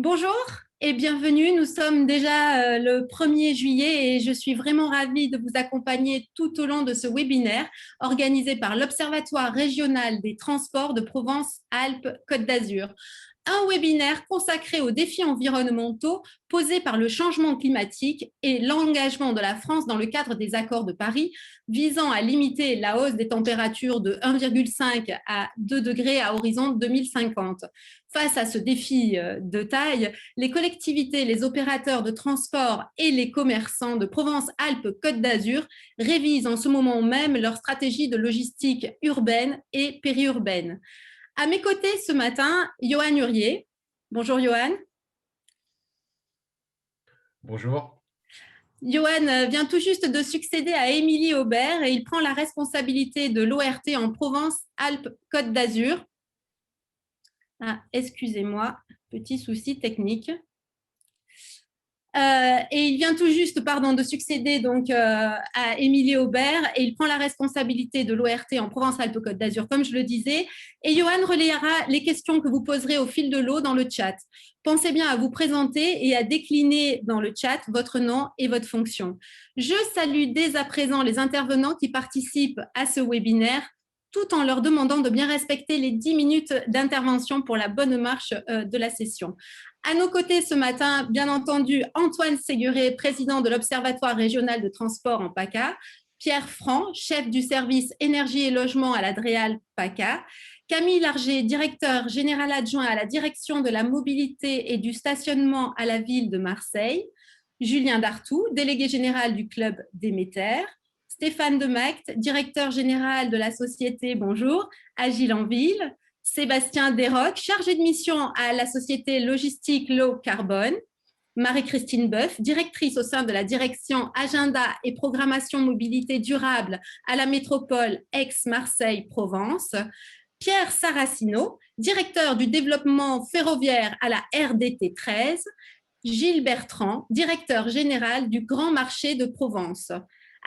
Bonjour et bienvenue. Nous sommes déjà le 1er juillet et je suis vraiment ravie de vous accompagner tout au long de ce webinaire organisé par l'Observatoire régional des transports de Provence-Alpes-Côte d'Azur. Un webinaire consacré aux défis environnementaux posés par le changement climatique et l'engagement de la France dans le cadre des accords de Paris visant à limiter la hausse des températures de 1,5 à 2 degrés à horizon 2050. Face à ce défi de taille, les collectivités, les opérateurs de transport et les commerçants de Provence-Alpes-Côte d'Azur révisent en ce moment même leur stratégie de logistique urbaine et périurbaine. À mes côtés ce matin, Johan Hurier. Bonjour Johan. Bonjour. Johan vient tout juste de succéder à Émilie Aubert et il prend la responsabilité de l'ORT en Provence-Alpes-Côte d'Azur. Ah, excusez-moi, petit souci technique. Et il vient tout juste de succéder donc, à Émilie Aubert et il prend la responsabilité de l'ORT en Provence-Alpes-Côte d'Azur, comme je le disais. Et Johan relayera les questions que vous poserez au fil de l'eau dans le chat. Pensez bien à vous présenter et à décliner dans le chat votre nom et votre fonction. Je salue dès à présent les intervenants qui participent à ce webinaire, tout en leur demandant de bien respecter les 10 minutes d'intervention pour la bonne marche de la session. À nos côtés ce matin, bien entendu, Antoine Séguret, président de l'Observatoire régional de transport en PACA, Pierre Franc, chef du service énergie et logement à la DREAL PACA, Camille Larger, directeur général adjoint à la direction de la mobilité et du stationnement à la ville de Marseille, Julien Dartout, délégué général du club Déméter, Stéphane Demacte, directeur général de la société Bonjour, Agile en ville, Sébastien Desroques, chargé de mission à la société logistique Low Carbone, Marie-Christine Boeuf, directrice au sein de la direction Agenda et Programmation Mobilité Durable à la métropole Aix-Marseille-Provence, Pierre Saracino, directeur du développement ferroviaire à la RDT 13, Gilles Bertrand, directeur général du Grand Marché de Provence.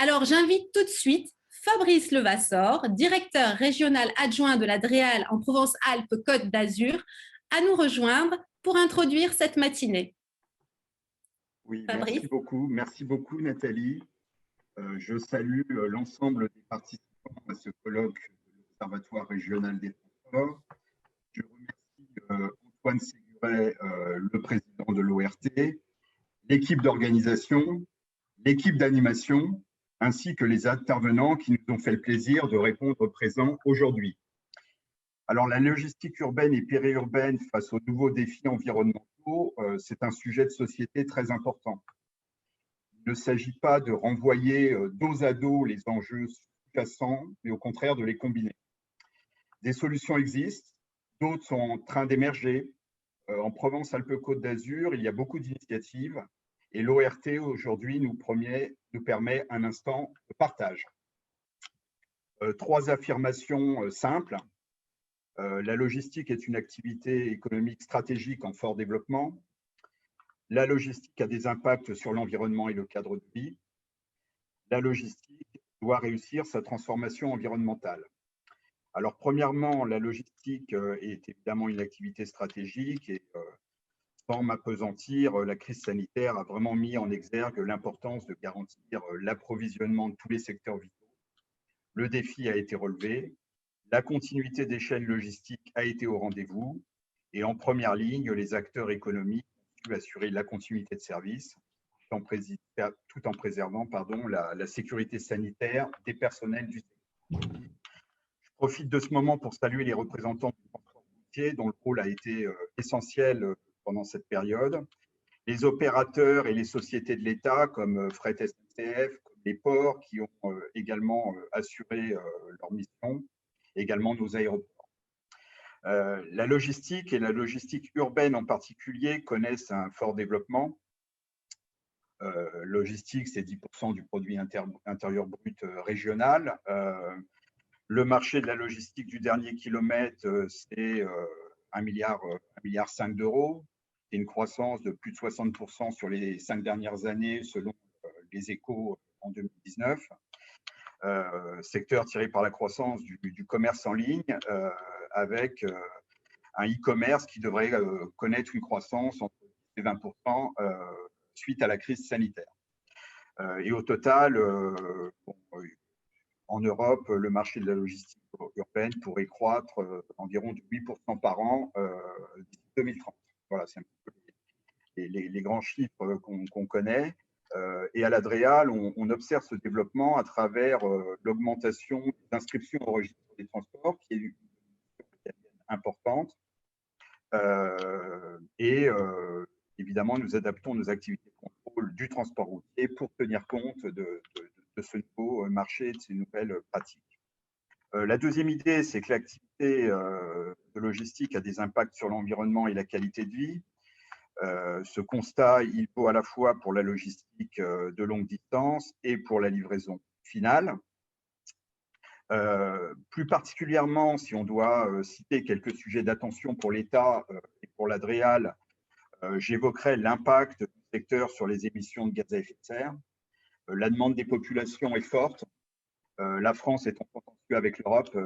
Alors, j'invite tout de suite Fabrice Levasseur, directeur régional adjoint de la DREAL en Provence-Alpes-Côte d'Azur, à nous rejoindre pour introduire cette matinée. Oui, merci beaucoup Nathalie. Je salue l'ensemble des participants à ce colloque de l'Observatoire régional des transports. Je remercie Antoine Séguret, le président de l'ORT, l'équipe d'organisation, l'équipe d'animation, ainsi que les intervenants qui nous ont fait le plaisir de répondre présents aujourd'hui. Alors, la logistique urbaine et périurbaine face aux nouveaux défis environnementaux, c'est un sujet de société très important. Il ne s'agit pas de renvoyer dos à dos les enjeux sous-jacents, mais au contraire de les combiner. Des solutions existent, d'autres sont en train d'émerger. En Provence-Alpes-Côte d'Azur, il y a beaucoup d'initiatives et l'ORT aujourd'hui nous permet un instant de partage. 3 affirmations simples. La logistique est une activité économique stratégique en fort développement. La logistique a des impacts sur l'environnement et le cadre de vie. La logistique doit réussir sa transformation environnementale. Alors, premièrement, la logistique est évidemment une activité stratégique et sans m'appesantir, la crise sanitaire a vraiment mis en exergue l'importance de garantir l'approvisionnement de tous les secteurs vitaux. Le défi a été relevé, la continuité des chaînes logistiques a été au rendez-vous et en première ligne, les acteurs économiques ont pu assurer la continuité de service tout en préservant la sécurité sanitaire des personnels du secteur. Je profite de ce moment pour saluer les représentants du transport routier dont le rôle a été essentiel pendant cette période, les opérateurs et les sociétés de l'État comme Fret SNCF, comme les ports qui ont également assuré leur mission, également nos aéroports. La logistique et la logistique urbaine en particulier connaissent un fort développement. Logistique, c'est 10% du produit intérieur brut régional. Le marché de la logistique du dernier kilomètre, c'est 1,5 milliard d'euros. C'est une croissance de plus de 60% sur les 5 dernières années, selon les Échos en 2019. Secteur tiré par la croissance du commerce en ligne, avec un e-commerce qui devrait connaître une croissance entre et 20% suite à la crise sanitaire. Et au total, en Europe, le marché de la logistique urbaine pourrait croître environ de 8% par an d'ici 2030. Voilà, c'est un peu les grands chiffres qu'on connaît. Et à l'Adréal, on observe ce développement à travers l'augmentation des inscriptions au registre des transports, qui est importante. Évidemment, nous adaptons nos activités de contrôle du transport routier pour tenir compte de ce nouveau marché, de ces nouvelles pratiques. La deuxième idée, c'est que l'activité de logistique a des impacts sur l'environnement et la qualité de vie. Ce constat, il vaut à la fois pour la logistique de longue distance et pour la livraison finale. Plus particulièrement, si on doit citer quelques sujets d'attention pour l'État et pour l'Adréal, j'évoquerai l'impact du secteur sur les émissions de gaz à effet de serre. La demande des populations est forte. La France est en contentieux avec l'Europe,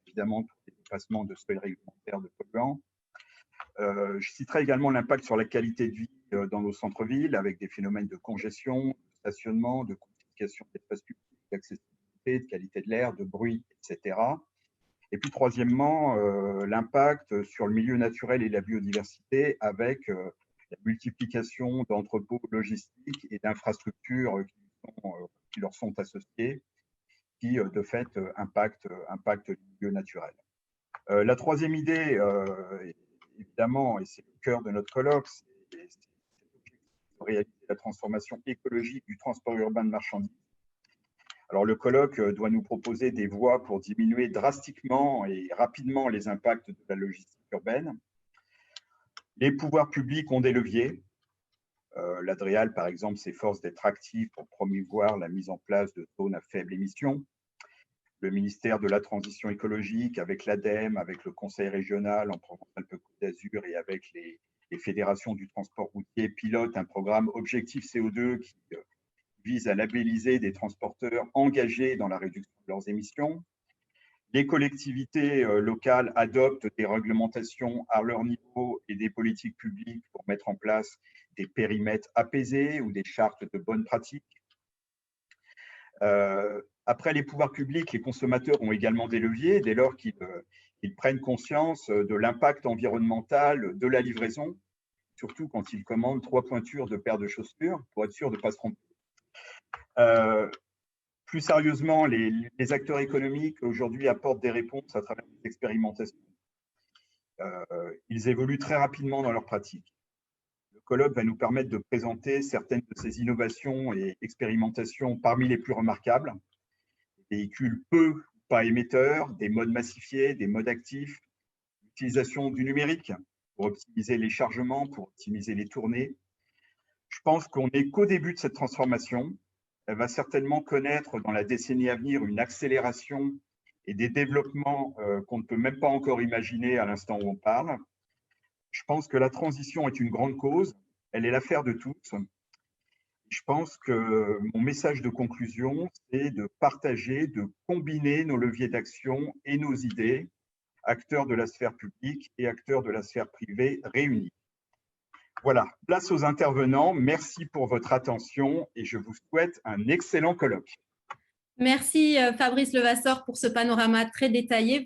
évidemment, pour les dépassements de seuils réglementaires de polluants. Je citerai également l'impact sur la qualité de vie dans nos centres-villes, avec des phénomènes de congestion, de stationnement, de complication d'espace public, d'accessibilité, de qualité de l'air, de bruit, etc. Et puis, troisièmement, l'impact sur le milieu naturel et la biodiversité, avec la multiplication d'entrepôts logistiques et d'infrastructures qui leur sont associées, qui, de fait, impactent le milieu naturel. La troisième idée, évidemment, et c'est le cœur de notre colloque, c'est de réaliser la transformation écologique du transport urbain de marchandises. Alors, le colloque doit nous proposer des voies pour diminuer drastiquement et rapidement les impacts de la logistique urbaine. Les pouvoirs publics ont des leviers. L'Adréal, par exemple, s'efforce d'être actif pour promouvoir la mise en place de zones à faible émission. Le ministère de la Transition écologique, avec l'ADEME, avec le Conseil régional en Provence-Alpes-Côte d'Azur et avec les fédérations du transport routier, pilote un programme Objectif CO2 qui vise à labelliser des transporteurs engagés dans la réduction de leurs émissions. Les collectivités locales adoptent des réglementations à leur niveau et des politiques publiques pour mettre en place des périmètres apaisés ou des chartes de bonnes pratiques. Après les pouvoirs publics, les consommateurs ont également des leviers dès lors qu'ils prennent conscience de l'impact environnemental de la livraison, surtout quand ils commandent 3 pointures de paires de chaussures pour être sûr de ne pas se tromper. Plus sérieusement, les acteurs économiques aujourd'hui apportent des réponses à travers des expérimentations. Ils évoluent très rapidement dans leurs pratiques. Le colloque va nous permettre de présenter certaines de ces innovations et expérimentations parmi les plus remarquables. Des véhicules peu ou pas émetteurs, des modes massifiés, des modes actifs, l'utilisation du numérique pour optimiser les chargements, pour optimiser les tournées. Je pense qu'on n'est qu'au début de cette transformation. Elle va certainement connaître dans la décennie à venir une accélération et des développements qu'on ne peut même pas encore imaginer à l'instant où on parle. Je pense que la transition est une grande cause, elle est l'affaire de tous. Je pense que mon message de conclusion, c'est de partager, de combiner nos leviers d'action et nos idées, acteurs de la sphère publique et acteurs de la sphère privée réunis. Voilà, place aux intervenants. Merci pour votre attention et je vous souhaite un excellent colloque. Merci Fabrice Levasseur pour ce panorama très détaillé.